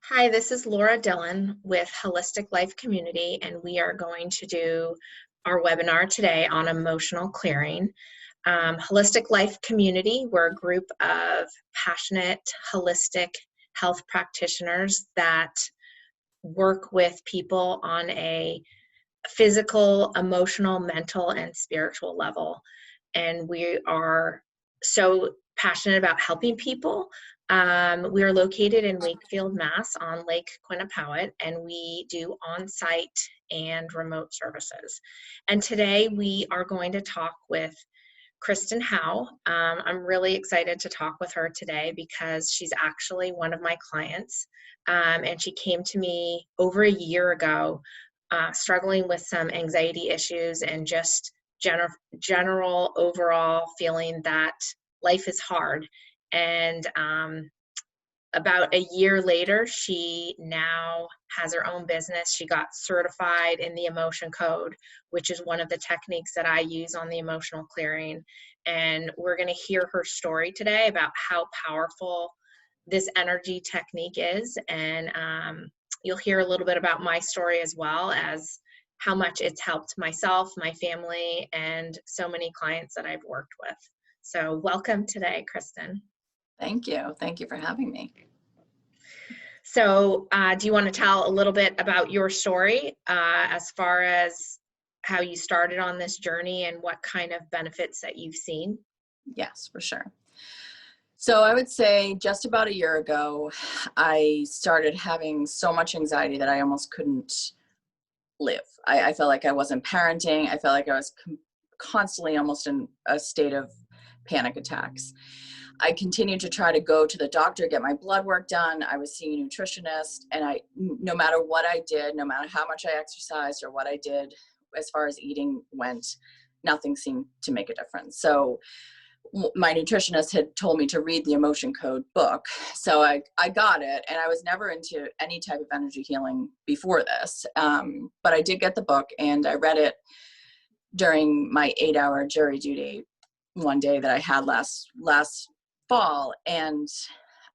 Hi, this is Laura Dillon with Holistic Life Community, and we are going to do our webinar today on emotional clearing. Holistic Life Community, we're a group of passionate, holistic health practitioners that work with people on a physical, emotional, mental, and spiritual level. And we are so passionate about helping people. We are located in Wakefield, Mass, on Lake Quinnipiac, and we do on-site and remote services. And today we are going to talk with Kristin Howe. I'm really excited to talk with her today because she's actually one of my clients, and she came to me over a year ago struggling with some anxiety issues and just general overall feeling that life is hard. And about a year later, she now has her own business. She got certified in the emotion code, which is one of the techniques that I use on the emotional clearing. And we're going to hear her story today about how powerful this energy technique is. And you'll hear a little bit about my story as well as how much it's helped myself, my family, and so many clients that I've worked with. So welcome today, Kristin. Thank you. Thank you for having me. So do you want to tell a little bit about your story as far as how you started on this journey and what kind of benefits that you've seen? Yes, for sure. So I would say just about a year ago, I started having so much anxiety that I almost couldn't live. I felt like I wasn't parenting. I felt like I was constantly almost in a state of panic attacks. I continued to try to go to the doctor, get my blood work done. I was seeing a nutritionist, and no matter what I did, no matter how much I exercised or what I did as far as eating went, nothing seemed to make a difference. So my nutritionist had told me to read the Emotion Code book. So I got it, and I was never into any type of energy healing before this. But I did get the book, and I read it during my 8-hour jury duty one day that I had last fall. And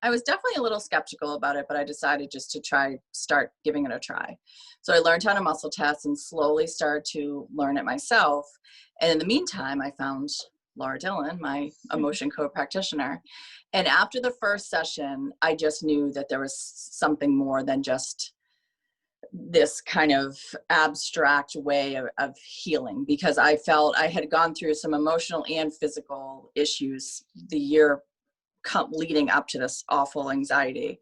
I was definitely a little skeptical about it, but I decided just to start giving it a try. So I learned how to muscle test and slowly started to learn it myself. And in the meantime, I found Laura Dillon, my emotion code practitioner. And after the first session, I just knew that there was something more than just this kind of abstract way of healing, because I felt I had gone through some emotional and physical issues the year leading up to this awful anxiety.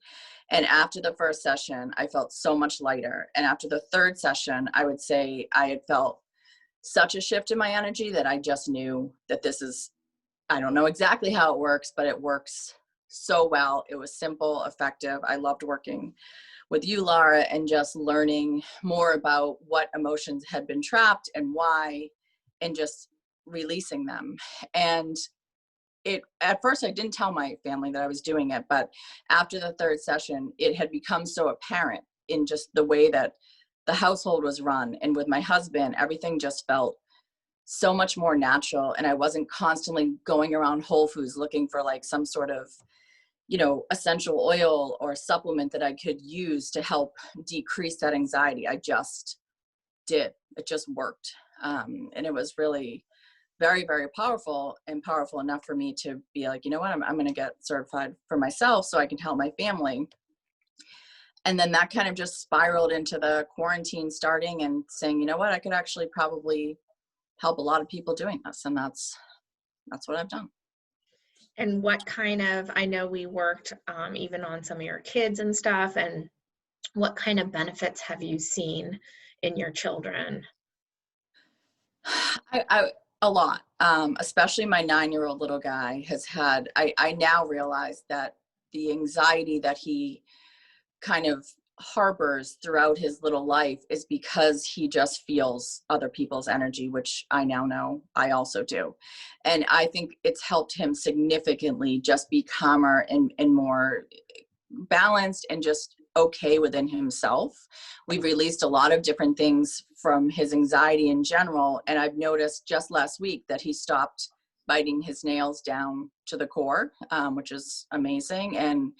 And after the first session, I felt so much lighter. And after the third session, I would say I had felt such a shift in my energy that I just knew that I don't know exactly how it works, but it works so well. It was simple, effective. I loved working with you, Laura, and just learning more about what emotions had been trapped and why, and just releasing them. And at first I didn't tell my family that I was doing it, but after the third session, it had become so apparent in just the way that the household was run. And with my husband, everything just felt so much more natural. And I wasn't constantly going around Whole Foods looking for like some sort of, essential oil or supplement that I could use to help decrease that anxiety. I just did. It just worked. And it was really very, very powerful, and powerful enough for me to be like, you know what, I'm going to get certified for myself so I can help my family. And then that kind of just spiraled into the quarantine starting and saying, you know what, I could actually probably help a lot of people doing this. And that's what I've done. And what kind of, I know we worked even on some of your kids and stuff, and what kind of benefits have you seen in your children? A lot, especially my 9-year-old little guy has had, I now realize that the anxiety that he kind of harbors throughout his little life is because he just feels other people's energy, which I now know I also do. And I think it's helped him significantly just be calmer and more balanced and just okay within himself. We've released a lot of different things from his anxiety in general. And I've noticed just last week that he stopped biting his nails down to the core, which is amazing. And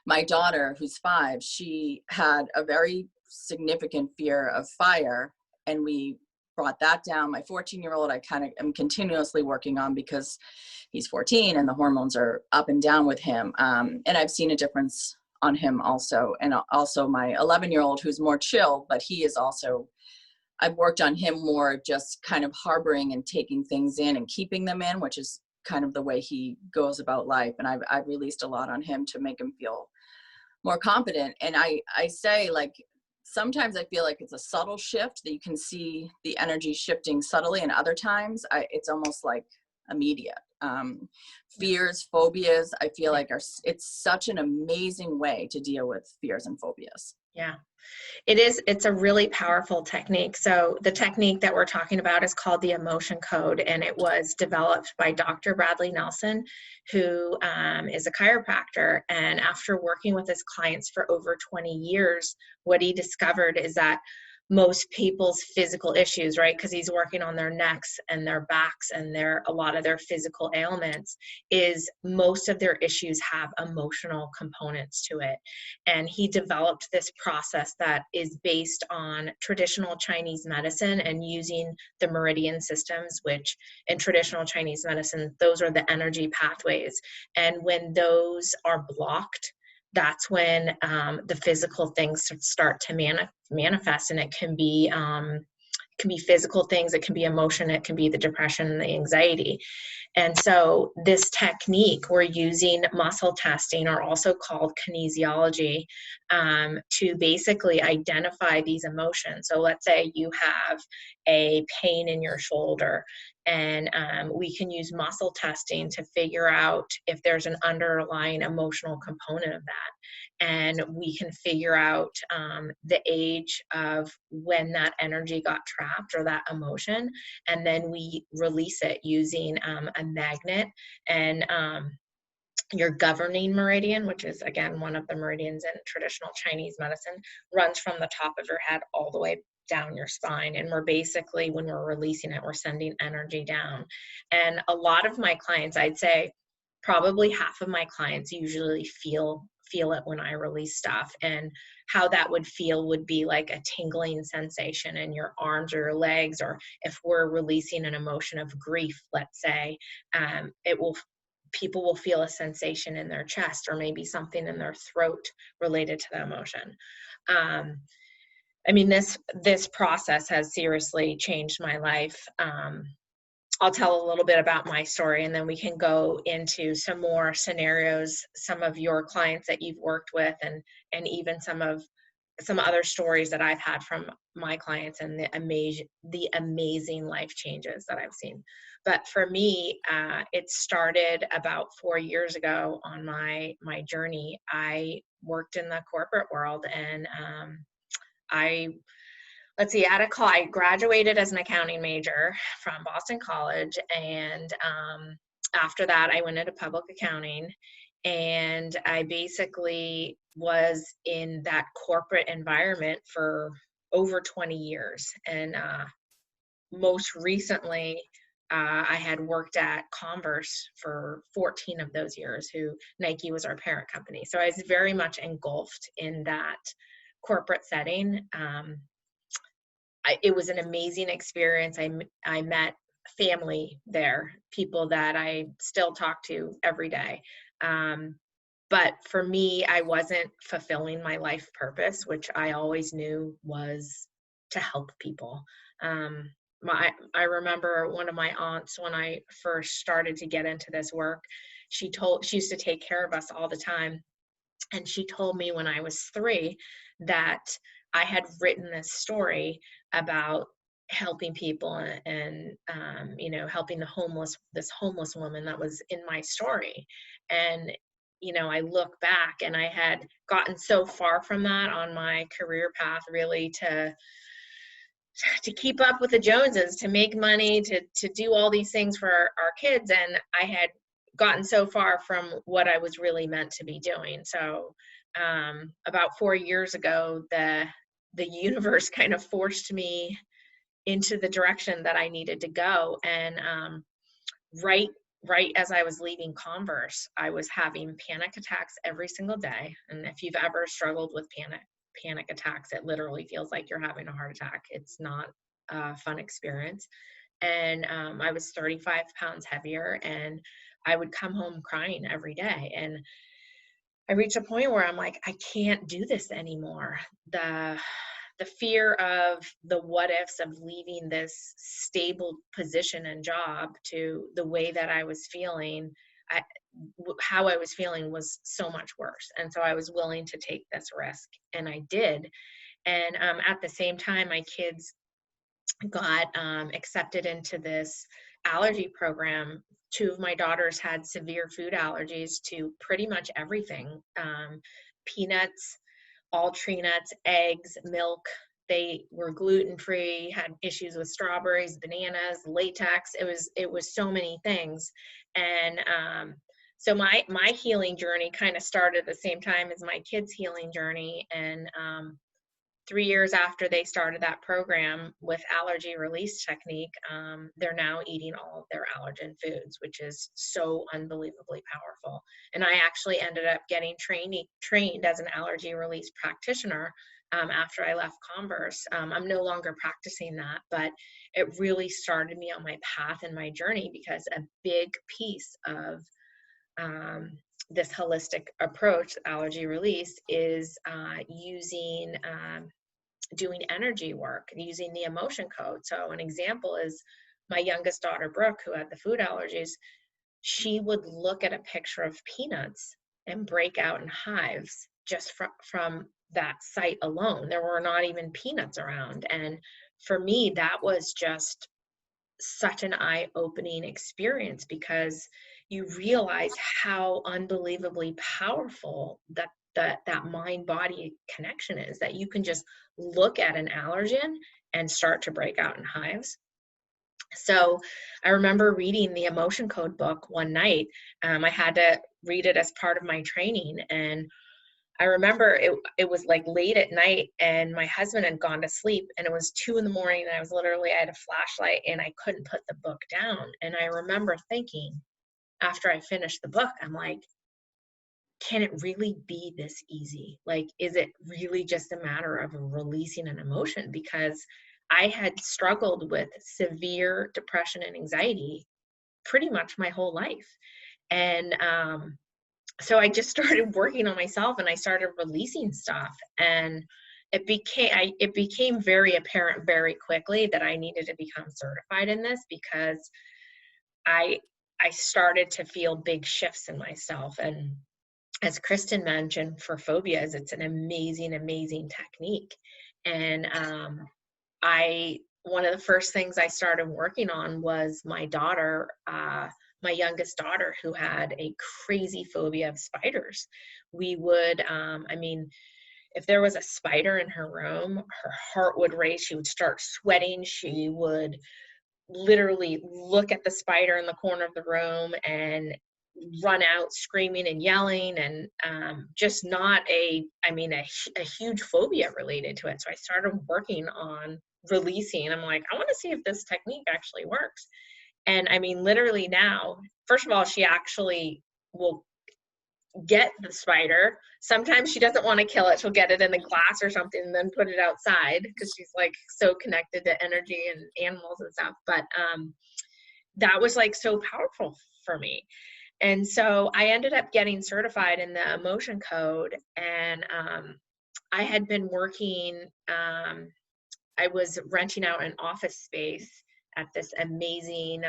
My daughter, who's 5, she had a very significant fear of fire, and we brought that down. My 14-year-old, I kind of am continuously working on, because he's 14 and the hormones are up and down with him. And I've seen a difference on him also. And also my 11-year-old, who's more chill, but he is also, I've worked on him more just kind of harboring and taking things in and keeping them in, which is kind of the way he goes about life. And I've released a lot on him to make him feel more confident. And I say, like, sometimes I feel like it's a subtle shift that you can see the energy shifting subtly, and other times it's almost like immediate. Fears, phobias, I feel like it's such an amazing way to deal with fears and phobias. Yeah, it is. It's a really powerful technique. So the technique that we're talking about is called the emotion code, and it was developed by Dr. Bradley Nelson, who is a chiropractor. And after working with his clients for over 20 years, what he discovered is that most people's physical issues, right, because he's working on their necks and their backs and a lot of their physical ailments, is most of their issues have emotional components to it. And he developed this process that is based on traditional Chinese medicine and using the meridian systems, which in traditional Chinese medicine, those are the energy pathways. And when those are blocked, that's when the physical things start to manifest. And it can be physical things, it can be emotion, it can be the depression and the anxiety. And so this technique, we're using muscle testing, or also called kinesiology, to basically identify these emotions. So let's say you have a pain in your shoulder, and we can use muscle testing to figure out if there's an underlying emotional component of that. And we can figure out the age of when that energy got trapped, or that emotion, and then we release it using a magnet. And your governing meridian, which is again one of the meridians in traditional Chinese medicine, runs from the top of your head all the way down your spine. And we're basically, when we're releasing it, we're sending energy down. And a lot of my clients, I'd say probably half of my clients usually feel it when I release stuff. And how that would feel would be like a tingling sensation in your arms or your legs, or if we're releasing an emotion of grief, let's say, people will feel a sensation in their chest, or maybe something in their throat related to the emotion. I mean, this process has seriously changed my life. I'll tell a little bit about my story, and then we can go into some more scenarios, some of your clients that you've worked with, and even some other stories that I've had from my clients, and the amazing life changes that I've seen. But for me, it started about 4 years ago on my journey. I worked in the corporate world, and I graduated as an accounting major from Boston College, and after that, I went into public accounting, and I basically was in that corporate environment for over 20 years. And most recently, I had worked at Converse for 14 of those years, Nike was our parent company. So I was very much engulfed in that corporate setting. It was an amazing experience. I met family there, people that I still talk to every day. But for me, I wasn't fulfilling my life purpose, which I always knew was to help people. I remember one of my aunts, when I first started to get into this work, she used to take care of us all the time. And she told me when I was 3 that I had written this story about helping people, and helping this homeless woman that was in my story. And I look back, and I had gotten so far from that on my career path, really to keep up with the Joneses, to make money, to do all these things for our kids. And I had gotten so far from what I was really meant to be doing. So about 4 years ago, the universe kind of forced me into the direction that I needed to go. And right right as I was leaving Converse, I was having panic attacks every single day. And if you've ever struggled with panic attacks, it literally feels like you're having a heart attack. It's not a fun experience. And I was 35 pounds heavier, and I would come home crying every day. And I reached a point where I'm like, I can't do this anymore. The fear of the what ifs of leaving this stable position and job to the way that I was feeling, I, how I was feeling was so much worse. And so I was willing to take this risk, and I did. And at the same time, my kids got accepted into this allergy program. Two of my daughters had severe food allergies to pretty much everything, peanuts, all tree nuts, eggs, milk. They were gluten free, had issues with strawberries, bananas, latex. It was so many things. And so my healing journey kind of started at the same time as my kids' healing journey. And 3 years after they started that program with allergy release technique, they're now eating all of their allergen foods, which is so unbelievably powerful. And I actually ended up getting trained as an allergy release practitioner after I left Converse. I'm no longer practicing that, but it really started me on my path and my journey, because a big piece of this holistic approach, allergy release, is using doing energy work, using the emotion code. So an example is my youngest daughter, Brooke, who had the food allergies. She would look at a picture of peanuts and break out in hives just from that sight alone. There were not even peanuts around. And for me, that was just such an eye-opening experience, because you realize how unbelievably powerful that mind-body connection is, that you can just look at an allergen and start to break out in hives. So I remember reading the emotion code book one night. I had to read it as part of my training, and I remember it was like late at night, and my husband had gone to sleep, and it was 2 a.m, and I had a flashlight, and I couldn't put the book down. And I remember thinking, after I finished the book, I'm like, can it really be this easy? Like, is it really just a matter of releasing an emotion? Because I had struggled with severe depression and anxiety pretty much my whole life. And so I just started working on myself, and I started releasing stuff, and it became very apparent very quickly that I needed to become certified in this, because I I started to feel big shifts in myself. And as Kristen mentioned, for phobias, it's an amazing, amazing technique. And I one of the first things I started working on was my daughter, my youngest daughter, who had a crazy phobia of spiders. We would, if there was a spider in her room, her heart would race. She would start sweating. She would literally look at the spider in the corner of the room and run out screaming and yelling, and just not a huge phobia related to it. So I started working on releasing. I'm like, I want to see if this technique actually works. And I mean, literally now, first of all, she actually will get the spider. Sometimes she doesn't want to kill it. She'll get it in a glass or something and then put it outside, because she's like so connected to energy and animals and stuff. But that was like so powerful for me. And so I ended up getting certified in the emotion code. And I had been working, I was renting out an office space at this amazing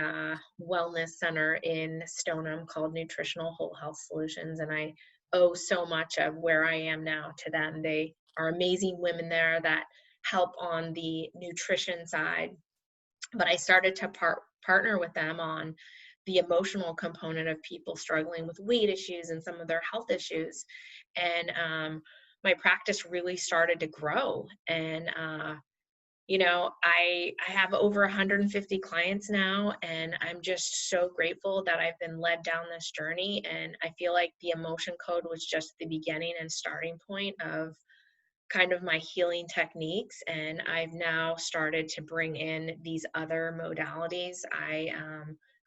wellness center in Stoneham called Nutritional Whole Health Solutions. And I owe so much of where I am now to them. They are amazing women there that help on the nutrition side. But I started to partner with them on the emotional component of people struggling with weight issues and some of their health issues. And my practice really started to grow. And I have over 150 clients now, and I'm just so grateful that I've been led down this journey. And I feel like the emotion code was just the beginning and starting point of kind of my healing techniques. And I've now started to bring in these other modalities. I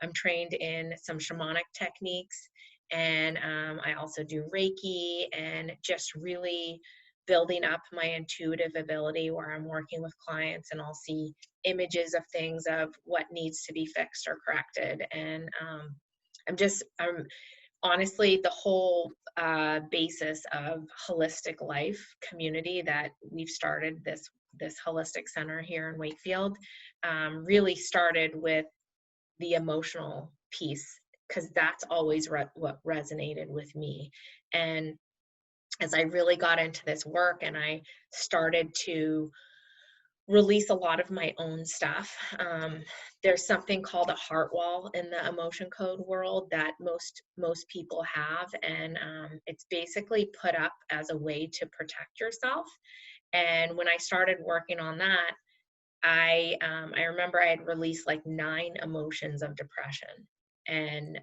I'm trained in some shamanic techniques, and I also do Reiki, and just really building up my intuitive ability where I'm working with clients and I'll see images of things of what needs to be fixed or corrected. And I'm honestly, the whole basis of holistic life community that we've started, this holistic center here in Wakefield, really started with the emotional piece, because that's always what resonated with me. And as I really got into this work and I started to release a lot of my own stuff, there's something called a heart wall in the emotion code world that most people have, and it's basically put up as a way to protect yourself. And when I started working on that, I remember I had released like 9 emotions of depression, and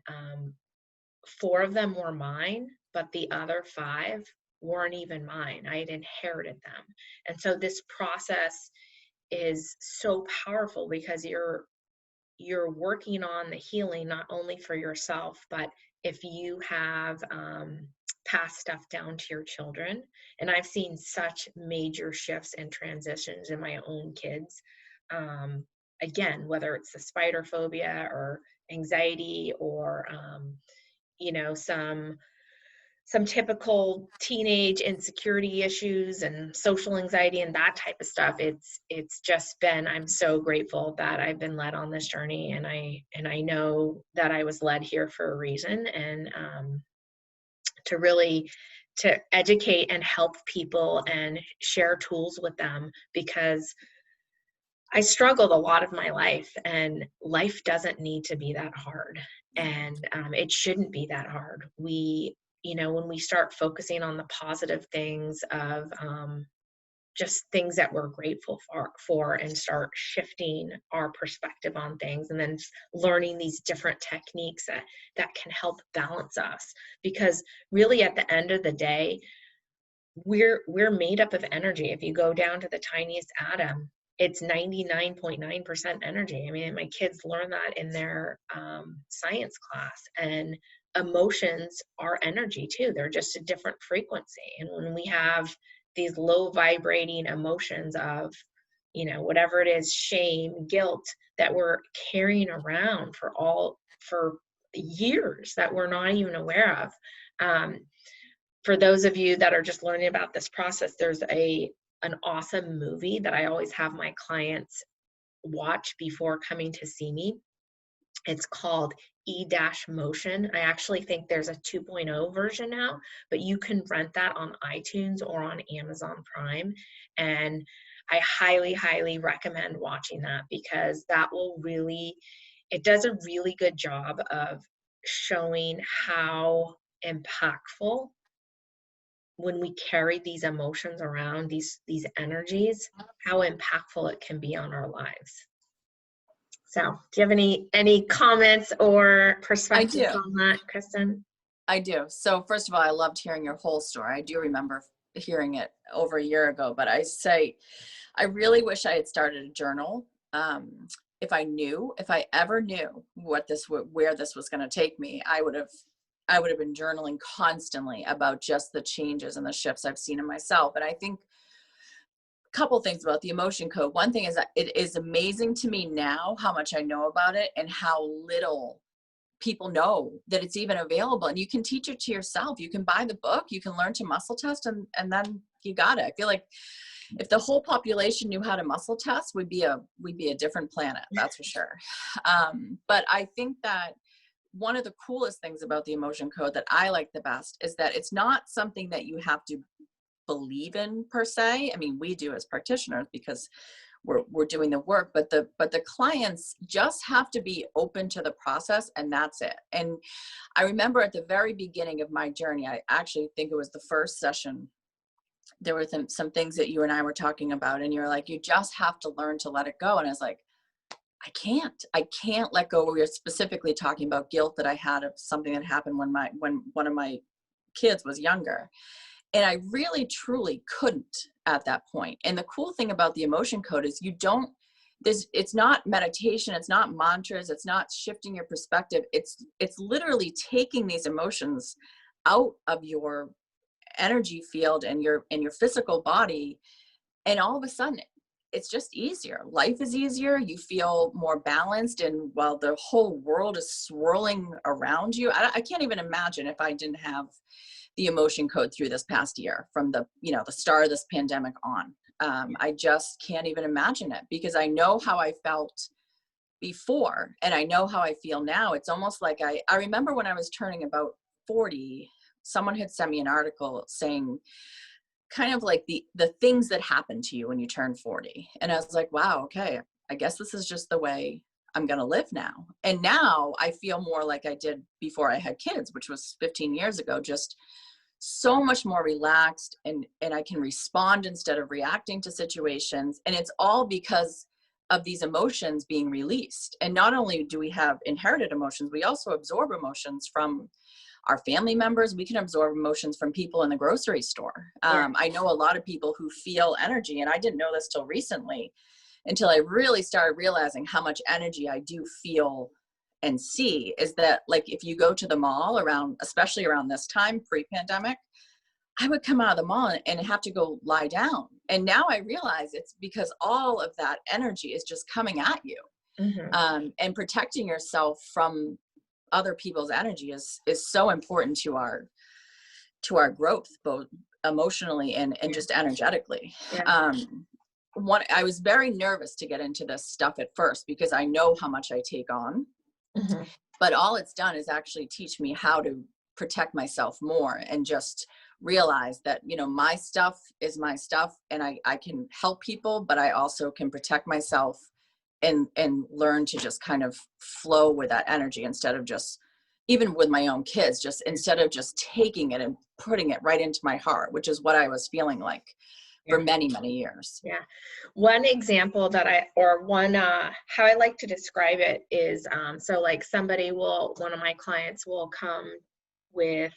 4 of them were mine, but the other 5 weren't even mine. I had inherited them. And so this process is so powerful because you're working on the healing not only for yourself, but if you have passed stuff down to your children. And I've seen such major shifts and transitions in my own kids. Again, whether it's the spider phobia or anxiety or some typical teenage insecurity issues and social anxiety and that type of stuff. It's just been, I'm so grateful that I've been led on this journey, and I know that I was led here for a reason, and to educate and help people and share tools with them, because I struggled a lot of my life, and life doesn't need to be that hard, and it shouldn't be that hard. When we start focusing on the positive things of just things that we're grateful for, and start shifting our perspective on things, and then learning these different techniques that can help balance us, because really at the end of the day, we're made up of energy. If you go down to the tiniest atom, it's 99.9% energy. I mean, my kids learn that in their science class. And emotions are energy too. They're just a different frequency. And when we have these low vibrating emotions of, whatever it is, shame, guilt, that we're carrying around for years that we're not even aware of. For those of you that are just learning about this process, there's an awesome movie that I always have my clients watch before coming to see me. It's called E-Motion. I actually think there's a 2.0 version now, but you can rent that on iTunes or on Amazon Prime. And I highly, highly recommend watching that, because it does a really good job of showing how impactful, when we carry these emotions around, these energies, how impactful it can be on our lives. So do you have any comments or perspectives on that, Kristen? I do. So first of all, I loved hearing your whole story. I do remember hearing it over a year ago, but I I really wish I had started a journal. If I ever knew where this was going to take me, I would have been journaling constantly about just the changes and the shifts I've seen in myself. And I think a couple things about the emotion code. One thing is that it is amazing to me now how much I know about it and how little people know that it's even available. And you can teach it to yourself. You can buy the book, you can learn to muscle test, and then you got it. I feel like if the whole population knew how to muscle test, we'd be a different planet, that's for sure. But I think that one of the coolest things about the emotion code that I like the best is that it's not something that you have to believe in per se. I mean, we do as practitioners because we're doing the work, but the clients just have to be open to the process, and that's it. And I remember at the very beginning of my journey, I actually think it was the first session, there were some things that you and I were talking about, and you're like, you just have to learn to let it go. And I was like, I can't let go. We were specifically talking about guilt that I had of something that happened when one of my kids was younger. And I really, truly couldn't at that point. And the cool thing about the emotion code is it's not meditation, it's not mantras, it's not shifting your perspective. It's literally taking these emotions out of your energy field and your physical body, and all of a sudden it's just easier. Life is easier. You feel more balanced, and while the whole world is swirling around you, I can't even imagine if I didn't have the emotion code through this past year, from the the start of this pandemic on. I just can't even imagine it, because I know how I felt before and I know how I feel now. It's almost like I remember when I was turning about 40, someone had sent me an article saying kind of like the things that happen to you when you turn 40. And I was like, wow, okay, I guess this is just the way I'm going to live now. And now I feel more like I did before I had kids, which was 15 years ago, just so much more relaxed, and I can respond instead of reacting to situations. And it's all because of these emotions being released. And not only do we have inherited emotions, we also absorb emotions from our family members. We can absorb emotions from people in the grocery store. Yeah. I know a lot of people who feel energy, and I didn't know this till recently, until I really started realizing how much energy I do feel and see. Is that, like, if you go to the mall around, especially around this time, pre-pandemic, I would come out of the mall and have to go lie down. And now I realize it's because all of that energy is just coming at you. And protecting yourself from other people's energy is so important to our growth, both emotionally and just energetically. Yeah. I was very nervous to get into this stuff at first, because I know how much I take on, but all it's done is actually teach me how to protect myself more, and just realize that, my stuff is my stuff, and I can help people, but I also can protect myself and learn to just kind of flow with that energy, instead of just, even with my own kids, just instead of just taking it and putting it right into my heart, which is what I was feeling like for many, many years. Yeah. One example that how I like to describe it is, so like one of my clients will come with,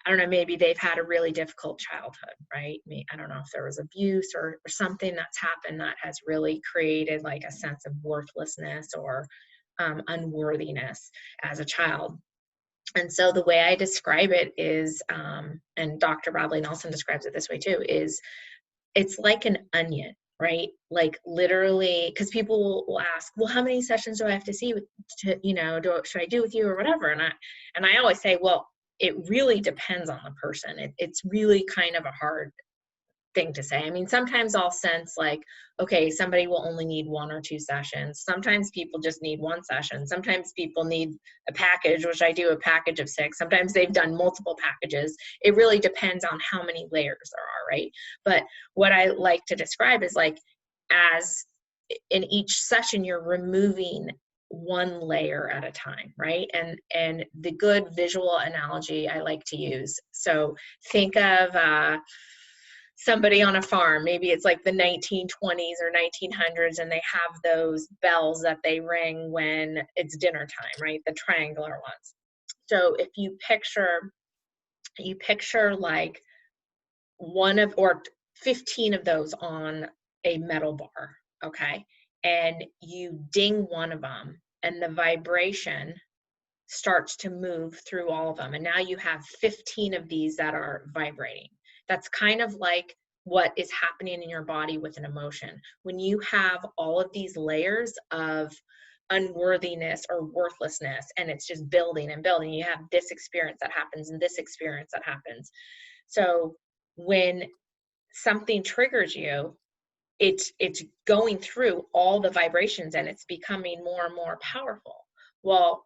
I don't know, maybe they've had a really difficult childhood, right? I don't know if there was abuse or something that's happened that has really created like a sense of worthlessness or unworthiness as a child. And so the way I describe it is, and Dr. Bradley Nelson describes it this way too, is it's like an onion, right? Like literally, because people will ask, well, how many sessions do I have to see should I do with you or whatever? And I always say, well, it really depends on the person. It's really kind of a hard thing to say. I mean, sometimes I'll sense like, okay, somebody will only need 1 or 2 sessions. Sometimes people just need 1 session. Sometimes people need a package, which I do a package of 6. Sometimes they've done multiple packages. It really depends on how many layers there are, right? But what I like to describe is like, as in each session, you're removing 1 layer at a time, right? And the good visual analogy I like to use. So think of somebody on a farm. Maybe it's like the 1920s or 1900s, and they have those bells that they ring when it's dinner time, right? The triangular ones. So if you picture like 15 of those on a metal bar, okay? And you ding one of them, and the vibration starts to move through all of them. And now you have 15 of these that are vibrating. That's kind of like what is happening in your body with an emotion. When you have all of these layers of unworthiness or worthlessness, and it's just building and building, you have this experience that happens and this experience that happens. So when something triggers you, it's going through all the vibrations and it's becoming more and more powerful. Well,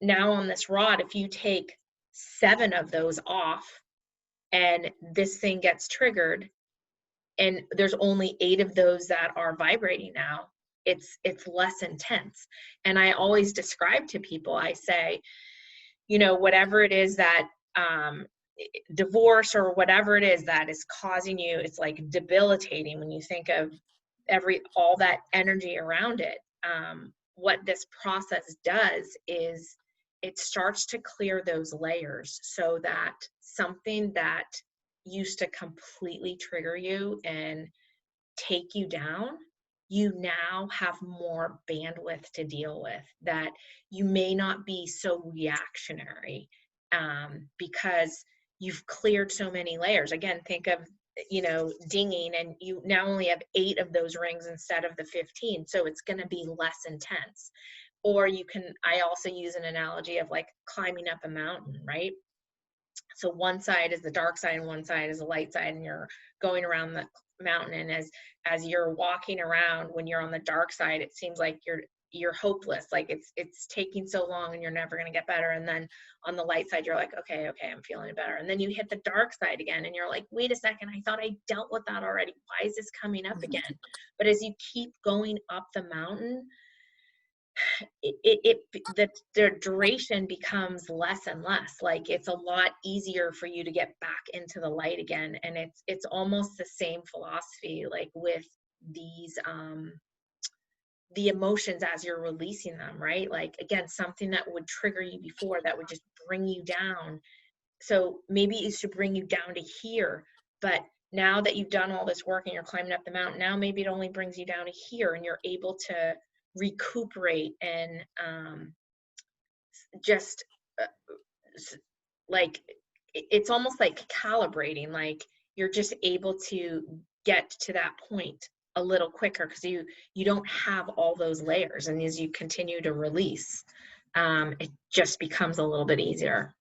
now on this rod, if you take 7 of those off and this thing gets triggered and there's only 8 of those that are vibrating now, it's less intense. And I always describe to people, I say, whatever it is that divorce or whatever it is that is causing you, it's like debilitating when you think of all that energy around it. What this process does is it starts to clear those layers so that something that used to completely trigger you and take you down you now have more bandwidth to deal with, that you may not be so reactionary, because you've cleared so many layers. Again, think of, dinging, and you now only have 8 of those rings instead of the 15. So it's going to be less intense. Or I also use an analogy of like climbing up a mountain, right? So one side is the dark side and one side is the light side, and you're going around the mountain. And as you're walking around, when you're on the dark side, it seems like you're hopeless, like it's taking so long and you're never going to get better. And then on the light side, you're like, okay, I'm feeling better. And then you hit the dark side again and you're like, wait a second, I thought I dealt with that already. Why is this coming up again? But as you keep going up the mountain, the duration becomes less and less. Like, it's a lot easier for you to get back into the light again. And it's almost the same philosophy, like with these the emotions as you're releasing them, right? Like, again, something that would trigger you before, that would just bring you down. So maybe it should bring you down to here, but now that you've done all this work and you're climbing up the mountain, now maybe it only brings you down to here, and you're able to recuperate and just like, it's almost like calibrating. Like, you're just able to get to that point a little quicker because you don't have all those layers. And as you continue to release, it just becomes a little bit easier.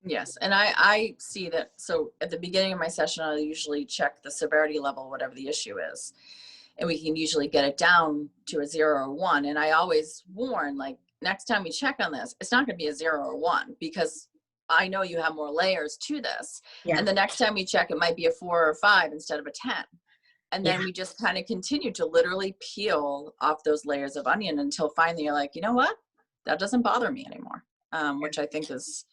Yes. And I see that. So at the beginning of my session, I'll usually check the severity level, whatever the issue is. And we can usually get it down to a 0 or 1. And I always warn, like, next time we check on this, it's not going to be a 0 or 1, because I know you have more layers to this. Yeah. And the next time we check, it might be a 4 or 5 instead of a 10. And then Yeah. we just kind of continue to literally peel off those layers of onion until finally you're like, you know what? That doesn't bother me anymore, which I think is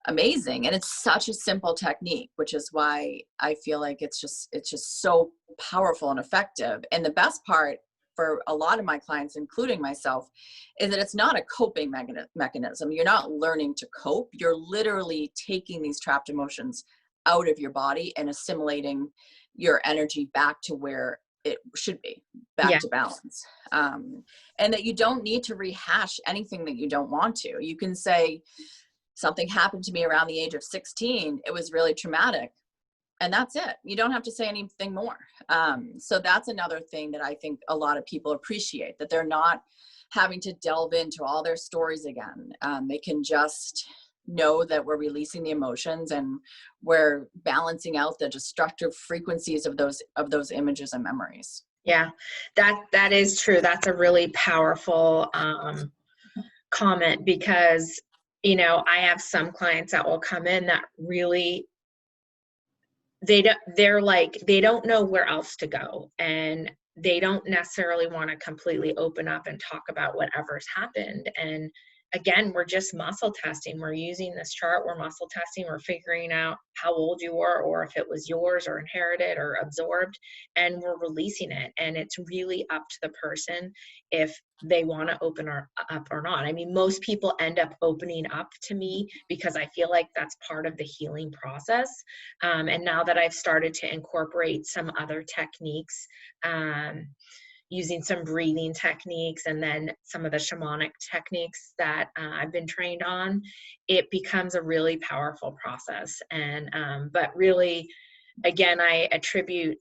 amazing. And it's such a simple technique, which is why I feel like it's just so powerful and effective. And the best part for a lot of my clients, including myself, is that it's not a coping mechanism. You're not learning to cope. You're literally taking these trapped emotions out of your body and assimilating your energy back to where it should be, back to balance. And that you don't need to rehash anything that you don't want to. You can say, something happened to me around the age of 16. It was really traumatic. And that's it. You don't have to say anything more. So that's another thing that I think a lot of people appreciate, that they're not having to delve into all their stories again. They can just know that we're releasing the emotions and we're balancing out the destructive frequencies of those images and memories. Yeah, that is true. That's a really powerful comment, because I have some clients that will come in that really, they don't know where else to go, and they don't necessarily want to completely open up and talk about whatever's happened. And again, we're just muscle testing. We're using this chart, we're muscle testing, we're figuring out how old you were, or if it was yours or inherited or absorbed, and we're releasing it. And it's really up to the person if they want to open up or not. I mean, most people end up opening up to me because I feel like that's part of the healing process. And now that I've started to incorporate some other techniques, using some breathing techniques and then some of the shamanic techniques that I've been trained on, it becomes a really powerful process. And but really, again, I attribute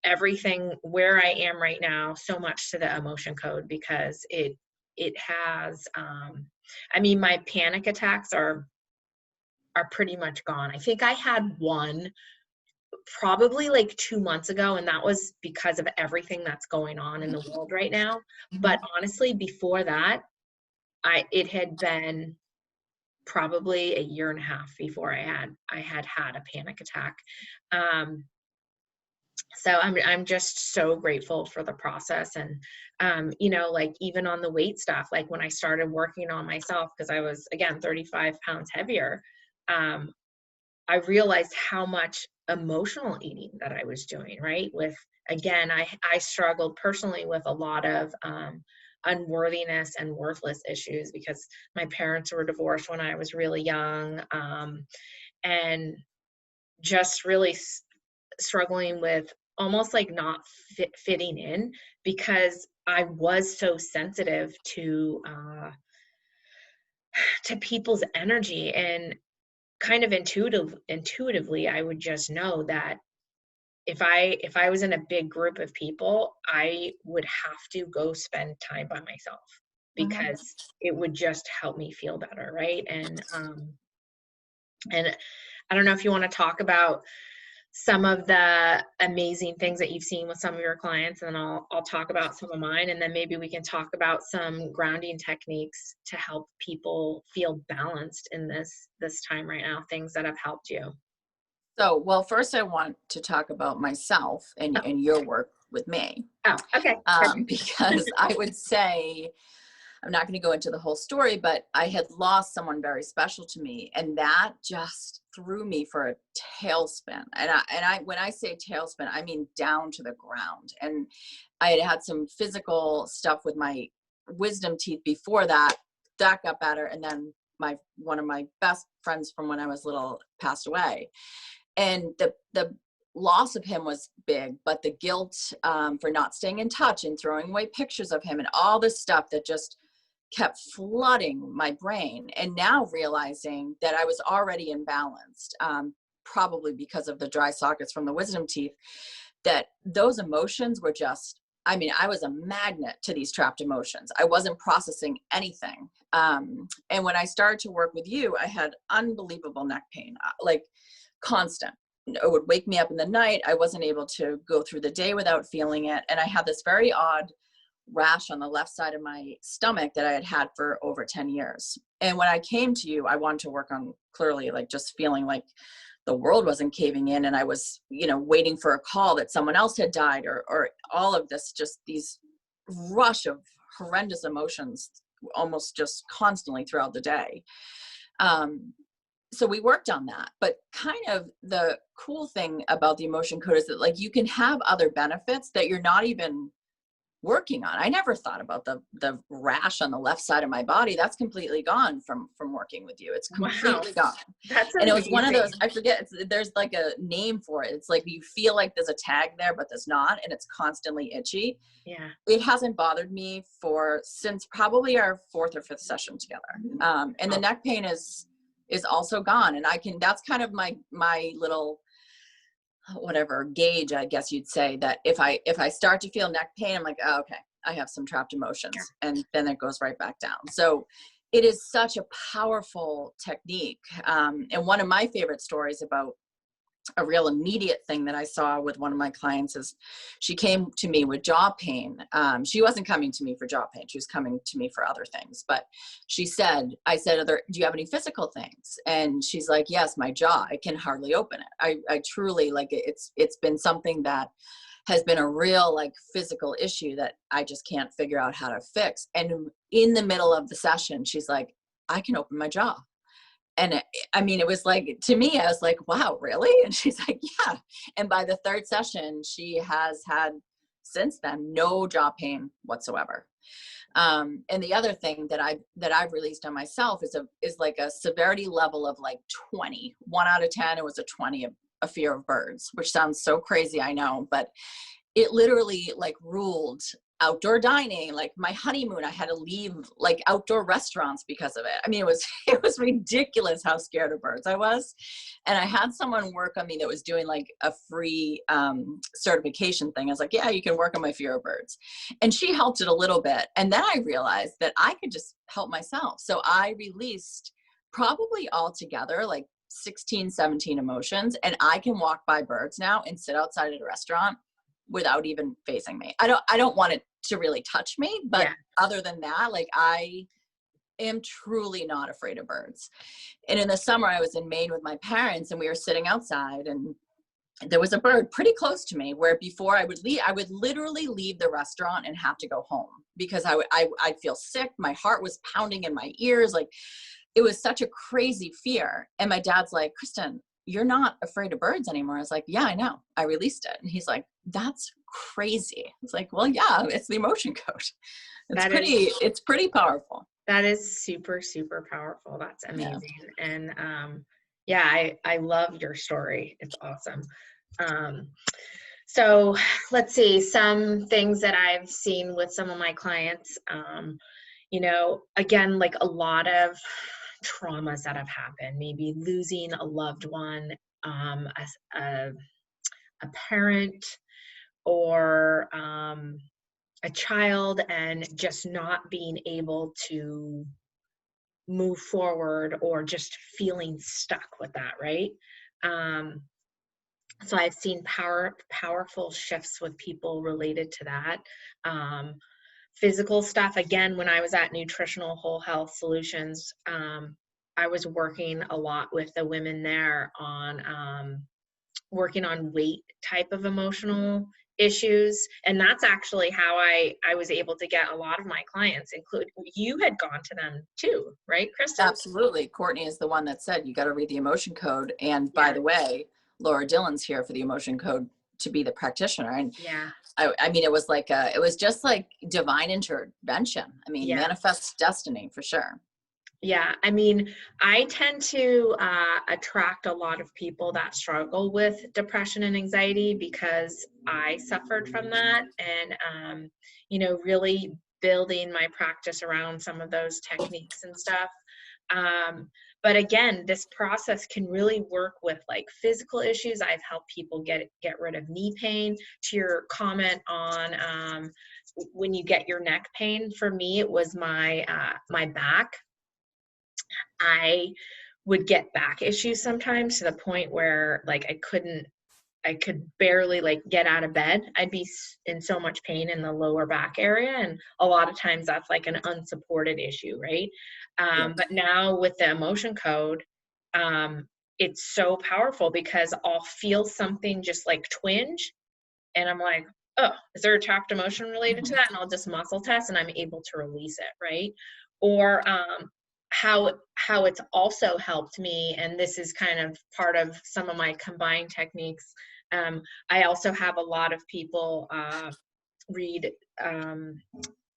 everything where I am right now so much to the emotion code, because it has I mean, my panic attacks are pretty much gone. I think I had one probably like 2 months ago, and that was because of everything that's going on in the world right now. But honestly, before that, it had been probably a year and a half before I had a panic attack. So I'm just so grateful for the process. And like, even on the weight stuff, like when I started working on myself, because I was, again, 35 pounds heavier, I realized how much emotional eating that I was doing, right? With, again, I struggled personally with a lot of unworthiness and worthless issues, because my parents were divorced when I was really young, and just really struggling with almost like not fitting in, because I was so sensitive to people's energy, and kind of intuitively, I would just know that if I was in a big group of people, I would have to go spend time by myself, Mhm. because it would just help me feel better, right? And I don't know if you want to talk about some of the amazing things that you've seen with some of your clients, and then I'll talk about some of mine, and then maybe we can talk about some grounding techniques to help people feel balanced in this time right now, things that have helped you. So, well, first I want to talk about myself Oh, and your work with me, oh, okay, perfect. because I would say, I'm not going to go into the whole story, but I had lost someone very special to me, and that just threw me for a tailspin. When I say tailspin, I mean down to the ground. And I had had some physical stuff with my wisdom teeth before that. That got better, and then one of my best friends from when I was little passed away, and the loss of him was big, but the guilt for not staying in touch and throwing away pictures of him and all this stuff that just kept flooding my brain. And now realizing that I was already imbalanced, probably because of the dry sockets from the wisdom teeth, that those emotions were just, I mean, I was a magnet to these trapped emotions. I wasn't processing anything. And when I started to work with you, I had unbelievable neck pain, like constant. It would wake me up in the night. I wasn't able to go through the day without feeling it. And I had this very odd rash on the left side of my stomach that I had had for over 10 years. And when I came to you, I wanted to work on clearly like just feeling like the world wasn't caving in, and I was, waiting for a call that someone else had died, or all of this, just these rush of horrendous emotions almost just constantly throughout the day. So we worked on that, but kind of the cool thing about the emotion code is that like you can have other benefits that you're not even working on. I never thought about the rash on the left side of my body. That's completely gone from working with you. It's Wow, completely gone. that's And it was one of amazing. those, I forget, there's like a name for it. It's like you feel like there's a tag there, but there's not, and it's constantly itchy. Yeah. It hasn't bothered me since probably our fourth or fifth session together. And the neck pain is also gone. And that's kind of my little, whatever gauge, I guess you'd say, that if I start to feel neck pain, I'm like, oh, okay, I have some trapped emotions, and then it goes right back down. So it is such a powerful technique. And one of my favorite stories about a real immediate thing that I saw with one of my clients is she came to me with jaw pain. She wasn't coming to me for jaw pain. She was coming to me for other things. But I said, do you have any physical things? And she's like, yes, my jaw, I can hardly open it. I truly, like, it's been something that has been a real like physical issue that I just can't figure out how to fix. And in the middle of the session, she's like, I can open my jaw. And it was like, to me, I was like, wow, really? And she's like, yeah. And by the third session, she has had since then no jaw pain whatsoever. And the other thing that I've released on myself is like a severity level of like 20. 1 out of 10, it was a 20, a fear of birds, which sounds so crazy, I know, but it literally like ruled outdoor dining. Like my honeymoon, I had to leave like outdoor restaurants because of it. I mean, it was ridiculous how scared of birds I was. And I had someone work on me that was doing like a free certification thing. I was like, yeah, you can work on my fear of birds. And she helped it a little bit. And then I realized that I could just help myself. So I released probably altogether like 16, 17 emotions. And I can walk by birds now and sit outside at a restaurant without even facing me. I don't want it to really touch me, but Yeah. other than that, like I am truly not afraid of birds. And in the summer I was in Maine with my parents, and we were sitting outside, and there was a bird pretty close to me, where before I would leave, I would literally leave the restaurant and have to go home because I'd feel sick. My heart was pounding in my ears. Like it was such a crazy fear. And my dad's like, Kristen, you're not afraid of birds anymore. I was like, yeah, I know. I released it. And he's like, that's crazy. It's like, well, yeah, it's the emotion code. It's pretty powerful. That is super, super powerful. That's Yeah. amazing. And yeah, I love your story. It's awesome. Um, So let's see, some things that I've seen with some of my clients, again, like a lot of traumas that have happened, maybe losing a loved one, a parent, or a child, and just not being able to move forward, or just feeling stuck with that, right? Um, so I've seen powerful shifts with people related to that. Um, Physical stuff, again, when I was at Nutritional Whole Health Solutions, I was working a lot with the women there on working on weight type of emotional issues. And that's actually how I was able to get a lot of my clients, include you had gone to them too, right, Kristen? Absolutely. Courtney is the one that said, you got to read the emotion code. And by Yeah. the way, Laura Dillon's here for the emotion code to be the practitioner. And Yeah. I mean, it was just like divine intervention. I mean, Yeah. manifest destiny for sure. Yeah, I mean, I tend to attract a lot of people that struggle with depression and anxiety because I suffered from that, and really building my practice around some of those techniques and stuff. But again, this process can really work with like physical issues. I've helped people get rid of knee pain. To your comment on when you get your neck pain, for me, it was my back. I would get back issues sometimes, to the point where like I could barely like get out of bed. I'd be in so much pain in the lower back area, and a lot of times that's like an unsupported issue, right? Yes. But now with the emotion code, um, it's so powerful because I'll feel something just like twinge, and I'm like, oh, is there a trapped emotion related to Mhm. that? And I'll just muscle test, and I'm able to release it, right? Or how it's also helped me, and this is kind of part of some of my combined techniques. I also have a lot of people read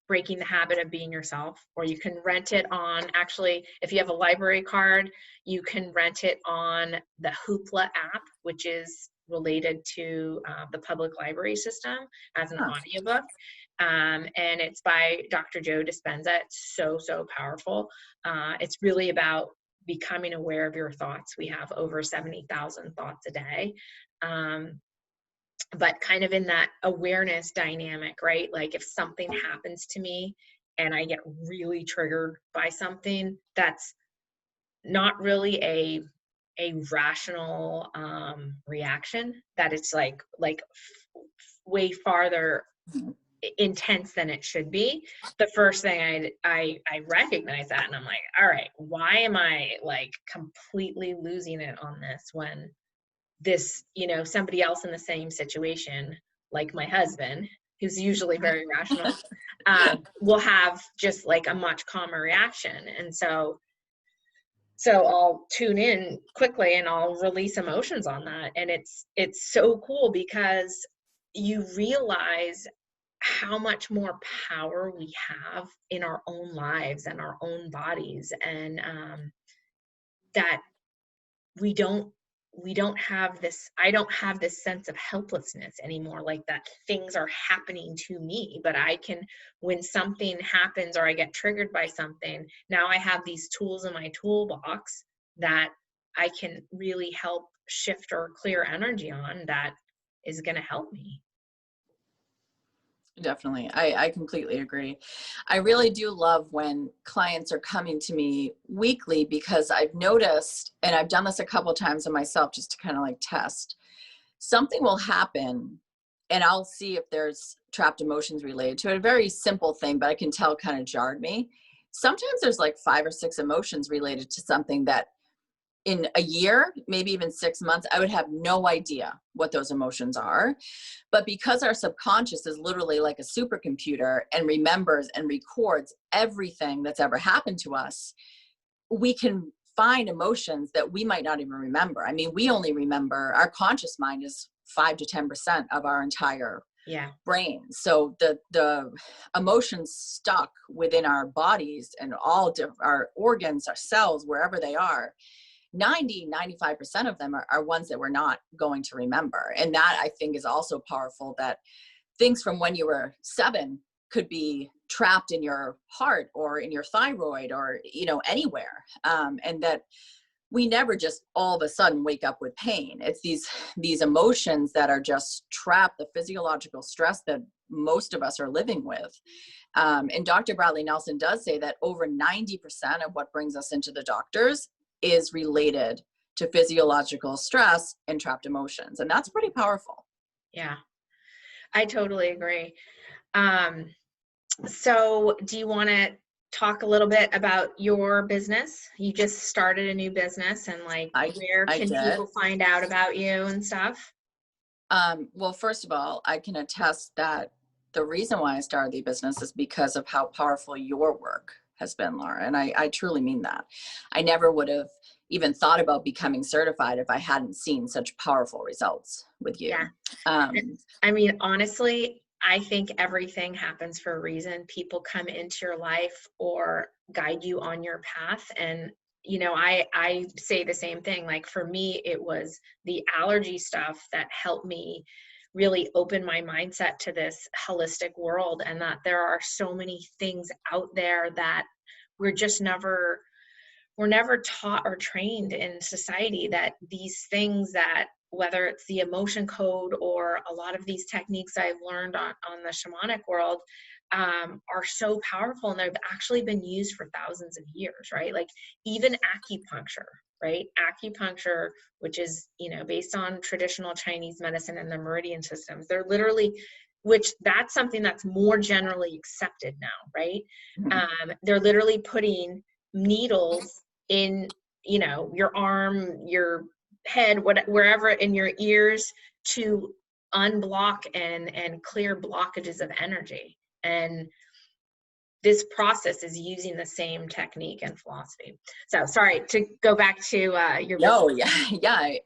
Breaking the Habit of Being Yourself, or you can rent it on, actually, if you have a library card, you can rent it on the Hoopla app, which is related to the public library system, as an Huh. audiobook. And it's by Dr. Joe Dispenza. It's so powerful. It's really about becoming aware of your thoughts. We have over 70,000 thoughts a day. But kind of in that awareness dynamic, right? Like if something happens to me and I get really triggered by something, that's not really a rational reaction, that it's like way farther Mhm. intense than it should be. The first thing I recognize that, and I'm like, all right, why am I like completely losing it on this, when this, somebody else in the same situation, like my husband, who's usually very rational, will have just like a much calmer reaction. And so I'll tune in quickly and I'll release emotions on that. And it's so cool because you realize how much more power we have in our own lives and our own bodies, and that we don't have this I don't have this sense of helplessness anymore, like that things are happening to me, but I can, when something happens or I get triggered by something, now I have these tools in my toolbox that I can really help shift or clear energy on, that is going to help me. Definitely. I completely agree. I really do love when clients are coming to me weekly, because I've noticed, and I've done this a couple of times on myself just to kind of like test, something will happen and I'll see if there's trapped emotions related to it. A very simple thing, but I can tell kind of jarred me. Sometimes there's like 5 or 6 emotions related to something that in a year, maybe even 6 months, I would have no idea what those emotions are. But because our subconscious is literally like a supercomputer and remembers and records everything that's ever happened to us, we can find emotions that we might not even remember. I mean, we only remember, our conscious mind is 5 to 10% of our entire brain. So the emotions stuck within our bodies and all our organs, our cells, wherever they are, 95% of them are ones that we're not going to remember. And that, I think, is also powerful, that things from when you were 7 could be trapped in your heart or in your thyroid or, anywhere. And that we never just all of a sudden wake up with pain. It's these emotions that are just trapped, the physiological stress that most of us are living with. And Dr. Bradley Nelson does say that over 90% of what brings us into the doctors is related to physiological stress and trapped emotions. And that's pretty powerful. Yeah, I totally agree. So do you want to talk a little bit about your business? You just started a new business, and where can people find out about you and stuff? Well, first of all, I can attest that the reason why I started the business is because of how powerful your work has been, Laura. And I truly mean that. I never would have even thought about becoming certified if I hadn't seen such powerful results with you. Yeah. Honestly, I think everything happens for a reason. People come into your life or guide you on your path. And, I say the same thing. Like, for me, it was the allergy stuff that helped me really open my mindset to this holistic world, and that there are so many things out there that we're never taught or trained in society, that these things, that whether it's the emotion code or a lot of these techniques I've learned on the shamanic world, are so powerful, and they've actually been used for thousands of years, right? Like, even acupuncture, right? Acupuncture, which is, based on traditional Chinese medicine and the meridian systems, they're literally, which that's something that's more generally accepted now, right? Mm-hmm. They're literally putting needles in, your arm, your head, wherever, in your ears, to unblock and clear blockages of energy. And this process is using the same technique and philosophy. So, sorry to go back to your business. No, yeah.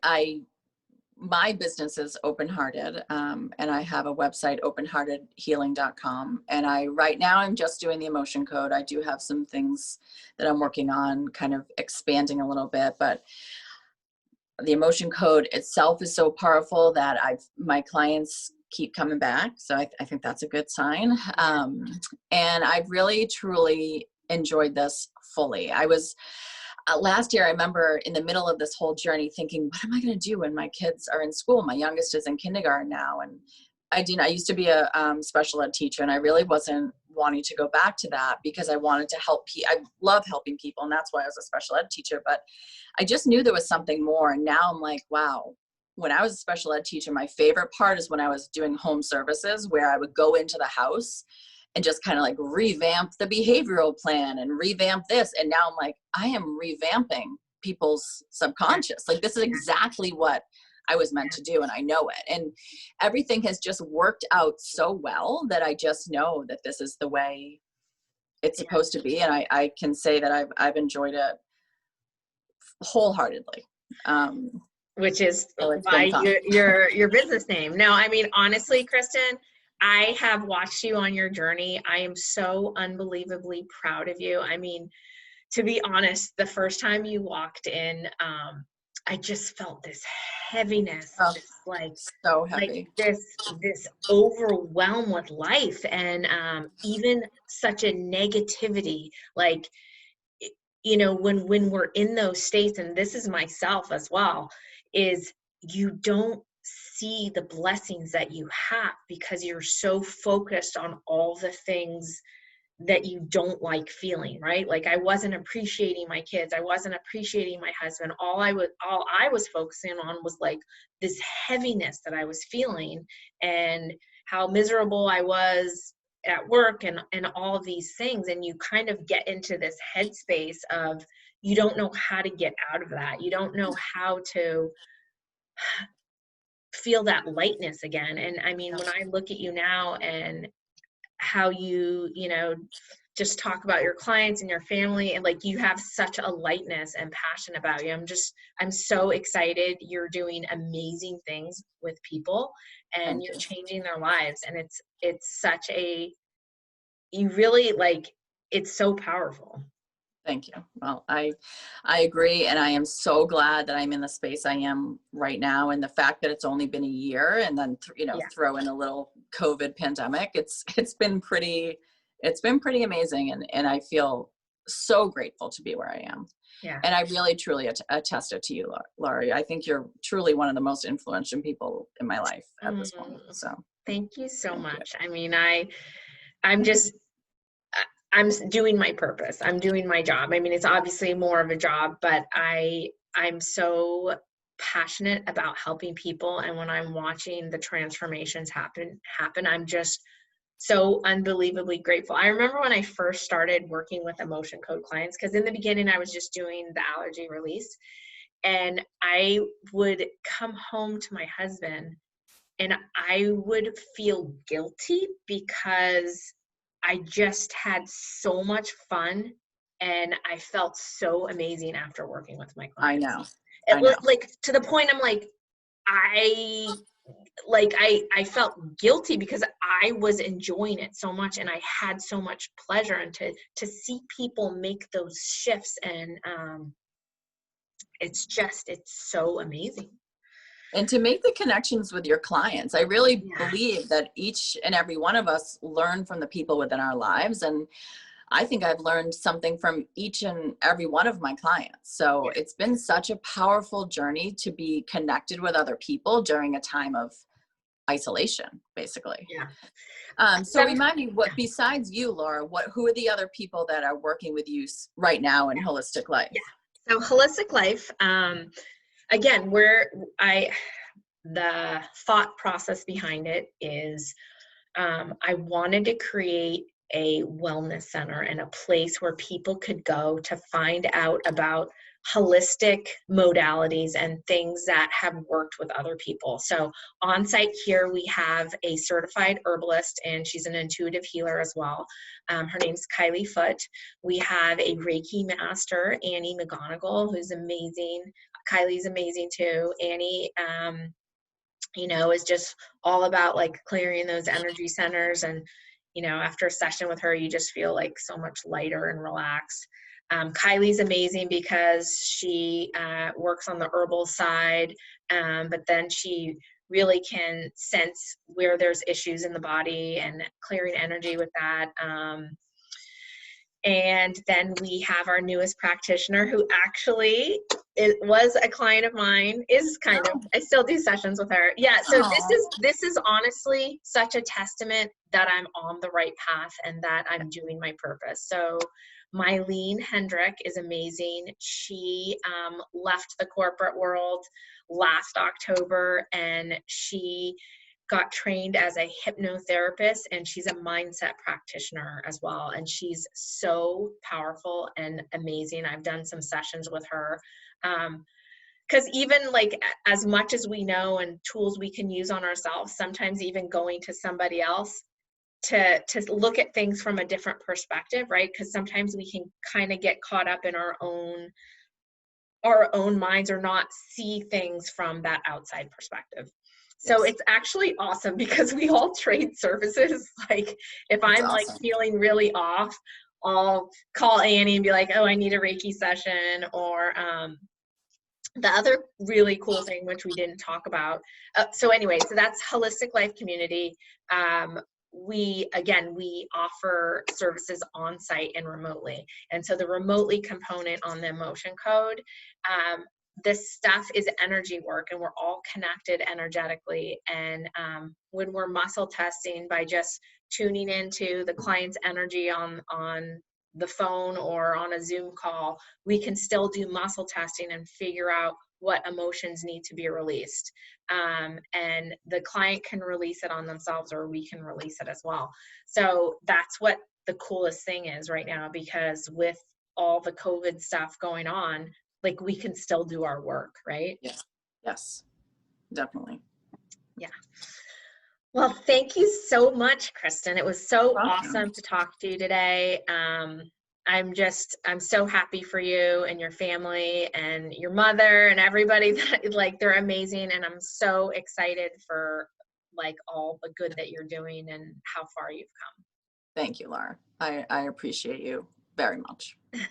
My business is Open Hearted, and I have a website, openheartedhealing.com. And right now I'm just doing the emotion code. I do have some things that I'm working on, kind of expanding a little bit, but the emotion code itself is so powerful that my clients keep coming back. So I think that's a good sign. And I've really, truly enjoyed this fully. I was, last year, I remember in the middle of this whole journey thinking, what am I going to do when my kids are in school? My youngest is in kindergarten now. And I used to be a special ed teacher, and I really wasn't wanting to go back to that because I wanted to help I love helping people, and that's why I was a special ed teacher. But I just knew there was something more. And now I'm like, wow, when I was a special ed teacher, my favorite part is when I was doing home services, where I would go into the house and just kind of like revamp the behavioral plan and revamp this. And now I'm like, I am revamping people's subconscious. Like, this is exactly what I was meant to do, and I know it. And everything has just worked out so well that I just know that this is the way it's supposed to be. And I can say that I've enjoyed it wholeheartedly. Which is why your business name. No, honestly, Kristen, I have watched you on your journey. I am so unbelievably proud of you. To be honest, the first time you walked in, I just felt this heaviness, so heavy, this overwhelm with life, and even such a negativity. When we're in those states, and this is myself as well, is you don't see the blessings that you have because you're so focused on all the things that you don't like feeling, right? Like, I wasn't appreciating my kids. I wasn't appreciating my husband. All I was focusing on was like this heaviness that I was feeling, and how miserable I was at work, and all of these things. And you kind of get into this headspace of, you don't know how to get out of that. You don't know how to feel that lightness again. And when I look at you now, and how you just talk about your clients and your family, and like, you have such a lightness and passion about you. I'm so excited. You're doing amazing things with people, and you're changing their lives. And it's such a, you really, like, it's so powerful. Thank you. Well, I agree, and I am so glad that I'm in the space I am right now. And the fact that it's only been a year, and then Yeah. throw in a little COVID pandemic, it's been pretty amazing, and I feel so grateful to be where I am. Yeah. And I really truly attest it to you, Laurie. I think you're truly one of the most influential people in my life at this point. Mm, So thank you so thank you. much. I mean, I'm just I'm doing my purpose. I'm doing my job. I mean, it's obviously more of a job, but I'm so passionate about helping people, and when I'm watching the transformations happen, I'm just so unbelievably grateful. I remember when I first started working with emotion code clients, because in the beginning I was just doing the allergy release, and I would come home to my husband and I would feel guilty because I just had so much fun and I felt so amazing after working with my I clients. know. It I was know. like to the point I'm like, I I felt guilty because I was enjoying it so much and I had so much pleasure, and to see people make those shifts, and it's so amazing. And to make the connections with your clients. I really Yeah. believe that each and every one of us learn from the people within our lives. And I think I've learned something from each and every one of my clients. So it's been such a powerful journey to be connected with other people during a time of isolation, basically. Yeah. So Some, remind me, what besides you, Laura, who are the other people that are working with you right now in holistic life? yeah. So holistic life, again, where the thought process behind it is, I wanted to create a wellness center and a place where people could go to find out about holistic modalities and things that have worked with other people. So on site here, we have a certified herbalist, and she's an intuitive healer as well. Her name's Kylie Foote. We have a Reiki master, Annie McGonigal, who's amazing. Kylie's amazing too. Annie, is just all about like clearing those energy centers. And, after a session with her, you just feel like so much lighter and relaxed. Kylie's amazing because she works on the herbal side, but then she really can sense where there's issues in the body and clearing energy with that. And then we have our newest practitioner, who actually was a client of mine, I still do sessions with her. Yeah. So Oh, this is honestly such a testament that I'm on the right path and that I'm doing my purpose. So Mylene Hendrick is amazing. She left the corporate world last October, and she got trained as a hypnotherapist, and she's a mindset practitioner as well. And she's so powerful and amazing. I've done some sessions with her. Because even like as much as we know and tools we can use on ourselves, sometimes even going to somebody else to look at things from a different perspective, right? Because sometimes we can kind of get caught up in our own minds or not see things from that outside perspective. So yes, it's actually awesome because we all trade services. Like if that's I'm like awesome. feeling really off, I'll call Annie and be like, oh, I need a Reiki session. Or the other really cool thing, which we didn't talk about. So that's Holistic Life Community. We offer services on site and remotely. And so the remotely component on the emotion code, this stuff is energy work, and we're all connected energetically. And when we're muscle testing by just tuning into the client's energy on the phone or on a Zoom call, we can still do muscle testing and figure out what emotions need to be released. And the client can release it on themselves, or we can release it as well. So that's what the coolest thing is right now, because with all the COVID stuff going on, like we can still do our work, right? Yes, yes, definitely. Yeah. Well, thank you so much, Kristen. It was so Welcome. awesome to talk to you today. I'm so happy for you and your family and your mother and everybody that like they're amazing. And I'm so excited for like all the good that you're doing and how far you've Thank you, Laura. I appreciate you very much. come.